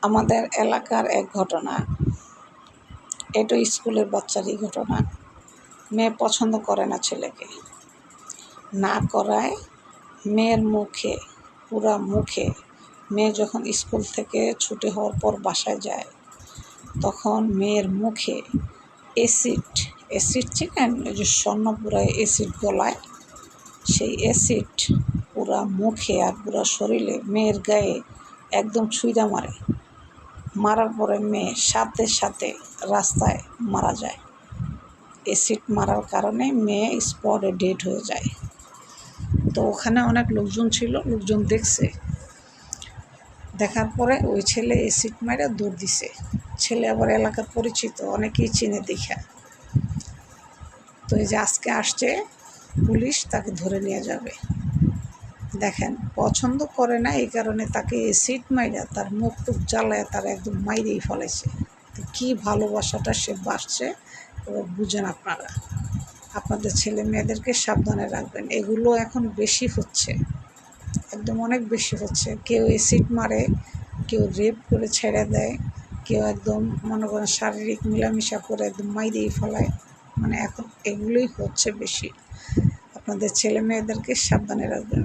আমাদের এলাকার এক ঘটনা, এটা স্কুলের বাচ্চারই ঘটনা। মেয়ে পছন্দ করে না ছেলেকে, না করায় মেয়ের মুখে, পুরা মুখে, মেয়ে যখন স্কুল থেকে ছুটি হওয়ার পর বাসায় যায় তখন মেয়ের মুখে অ্যাসিড চিনেন, এই যে স্বর্ণপুরায় অ্যাসিড গলায়, সেই অ্যাসিড পুরা মুখে আর পুরা শরীরে, মেয়ের গায়ে একদম ছুঁইড়া মারে। মারার পরে মেয়ে সাথে সাথে রাস্তায় মারা যায়। অ্যাসিড মারার কারণে মেয়ে স্পটে ডেড হয়ে যায়। তো ওখানে অনেক লোকজন ছিল, লোকজন দেখছে। দেখার পরে ওই ছেলে অ্যাসিড মারা দৌড় দিছে। ছেলে আবার এলাকার পরিচিত, অনেকেই চিনে দেখা। তো এই যে আজকে আসছে পুলিশ, তাকে ধরে নিয়ে যাবে। দেখেন, পছন্দ করে না এই কারণে তাকে অ্যাসিড মাইরা তার মুখ টুক জ্বালায় তার একদম মাইরেই ফেলেছে। তো কী ভালোবাসাটা সে বাসছে, এবার বুঝেন আপনারা। আপনাদের ছেলে মেয়েদেরকে সাবধানে রাখবেন। এগুলো এখন বেশি হচ্ছে, একদম অনেক বেশি হচ্ছে। কেউ অ্যাসিড মারে, কেউ রেপ করে ছেড়ে দেয়, কেউ একদম মনে করেন শারীরিক মেলামেশা করে একদম মাইরেই ফেলায়। মানে এখন এগুলোই হচ্ছে বেশি। আপনাদের ছেলে মেয়েদেরকে সাবধানে রাখবেন।